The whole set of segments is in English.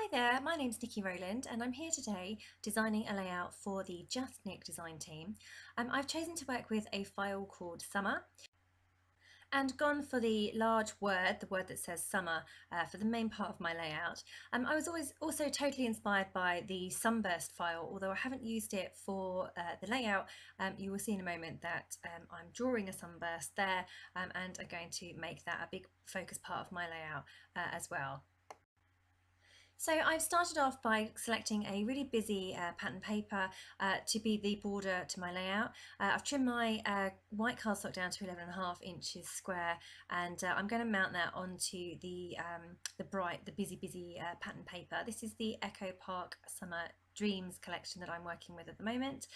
Hi there, my name's Niki Rowland and I'm here today designing a layout for the Just Nick design team. I've chosen to work with a file called Summer and gone for the large word, the word that says summer, for the main part of my layout. I was always also totally inspired by the sunburst file, although I haven't used it for the layout. You will see in a moment that I'm drawing a sunburst there and I'm going to make that a big focus part of my layout as well. So I've started off by selecting a really busy pattern paper to be the border to my layout. I've trimmed my white cardstock down to 11.5 inches square, and I'm going to mount that onto the busy pattern paper. This is the Echo Park Summer Dreams collection that I'm working with at the moment,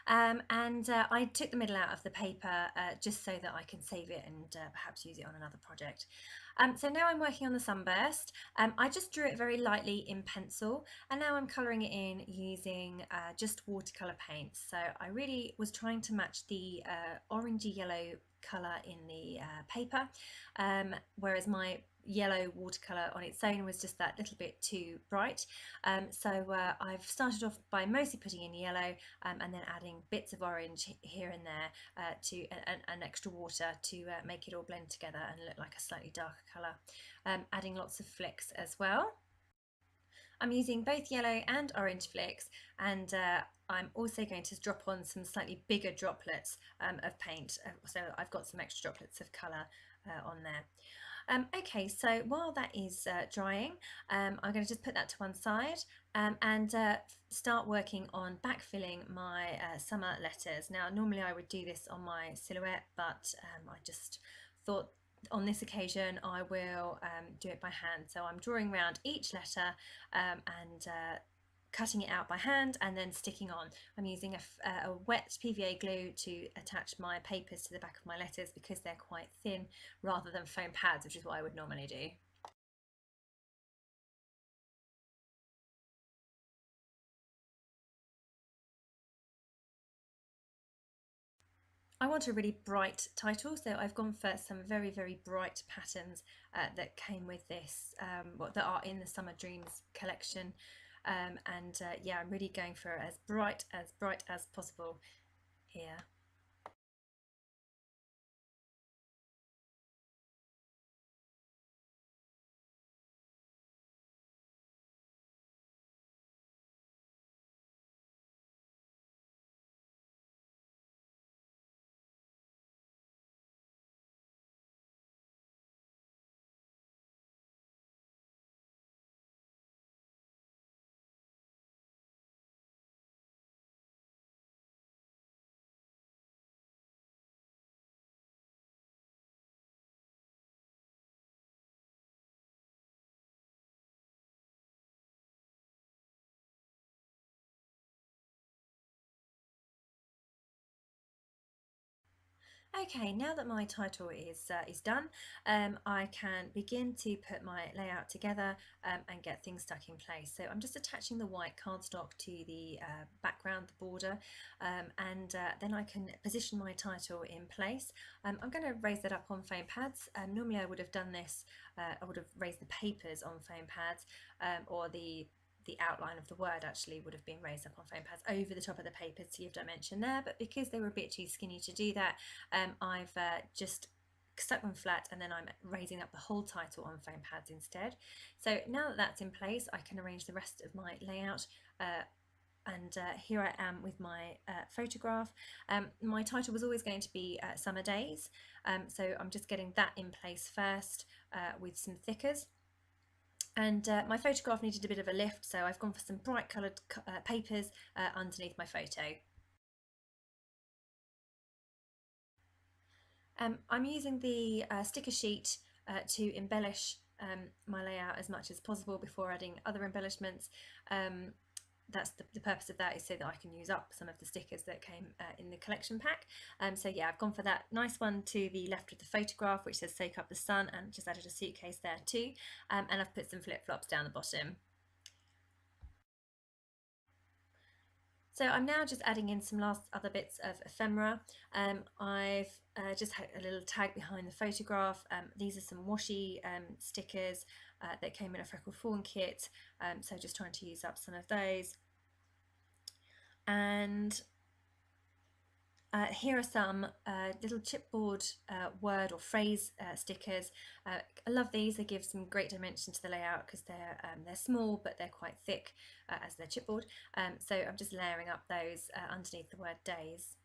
and I took the middle out of the paper just so that I can save it and perhaps use it on another project. So now I'm working on the sunburst. I just drew it very lightly in pencil, and now I'm colouring it in using just watercolour paints. So I really was trying to match the orangey yellow colour in the paper, whereas my yellow watercolour on its own was just that little bit too bright. So I've started off by mostly putting in yellow and then adding bits of orange here and there to an extra water to make it all blend together and look like a slightly darker colour. Adding lots of flicks as well. I'm using both yellow and orange flicks, and I'm also going to drop on some slightly bigger droplets of paint, so I've got some extra droplets of colour on there. Okay, so while that is drying, I'm going to just put that to one side and start working on backfilling my summer letters. Now, normally I would do this on my silhouette, but I just thought on this occasion I will do it by hand. So I'm drawing around each letter and cutting it out by hand and then sticking on. I'm using a wet PVA glue to attach my papers to the back of my letters because they're quite thin, rather than foam pads, which is what I would normally do. I want a really bright title, so I've gone for some very bright patterns that came with this, that are in the Summer Dreams collection. And yeah, I'm really going for as bright as possible here. Okay, now that my title is done, I can begin to put my layout together and get things stuck in place. So I'm just attaching the white cardstock to the background, the border, and then I can position my title in place. I'm going to raise that up on foam pads. Normally I would have done this, I would have raised the papers on foam pads, or the outline of the word actually would have been raised up on foam pads over the top of the paper to give dimension there, but because they were a bit too skinny to do that, I've just stuck them flat and then I'm raising up the whole title on foam pads instead. So now that that's in place, I can arrange the rest of my layout. And here I am with my photograph. My title was always going to be Summer Days, so I'm just getting that in place first with some thickers. And my photograph needed a bit of a lift, so I've gone for some bright coloured papers underneath my photo. I'm using the sticker sheet to embellish my layout as much as possible before adding other embellishments. That's the purpose of that, is so that I can use up some of the stickers that came in the collection pack. So yeah, I've gone for that nice one to the left of the photograph, which says "Soak Up the Sun," and just added a suitcase there too. And I've put some flip-flops down the bottom. So I'm now just adding in some last other bits of ephemera. I've just had a little tag behind the photograph. These are some washi stickers that came in a Freckled Fawn kit, so just trying to use up some of those. And here are some little chipboard word or phrase stickers. I love these. They give some great dimension to the layout because they're small but they're quite thick as they're chipboard. So I'm just layering up those underneath the word days.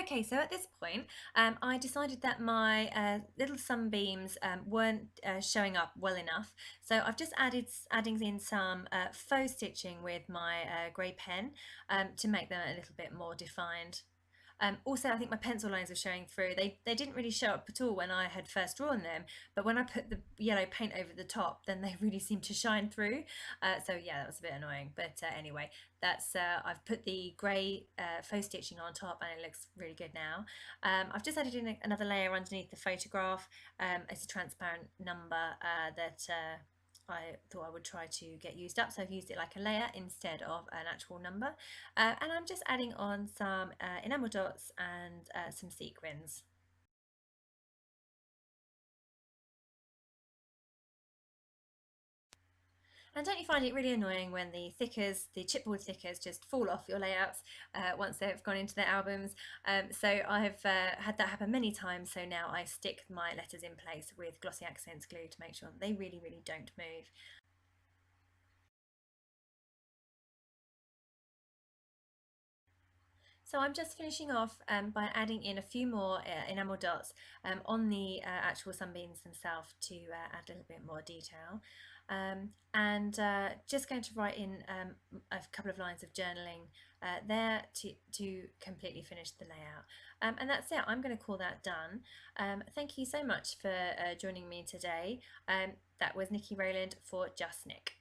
Okay, so at this point, I decided that my little sunbeams weren't showing up well enough. So I've just adding in some faux stitching with my grey pen to make them a little bit more defined. Also, I think my pencil lines are showing through. They didn't really show up at all when I had first drawn them, but when I put the yellow paint over the top, then they really seemed to shine through. So yeah, that was a bit annoying. But anyway, that's I've put the grey faux stitching on top, and it looks really good now. I've just added in another layer underneath the photograph. It's a transparent number that. I thought I would try to get used up, so I've used it like a layer instead of an actual number. And I'm just adding on some enamel dots and some sequins. And don't you find it really annoying when the chipboard thickers just fall off your layouts once they've gone into their albums? So I've had that happen many times, so now I stick my letters in place with glossy accents glue to make sure that they really, really don't move. So I'm just finishing off by adding in a few more enamel dots on the actual sunbeams themselves to add a little bit more detail. And just going to write in a couple of lines of journaling there to completely finish the layout. And that's it, I'm going to call that done. Thank you so much for joining me today. That was Niki Rowland for Just Nick.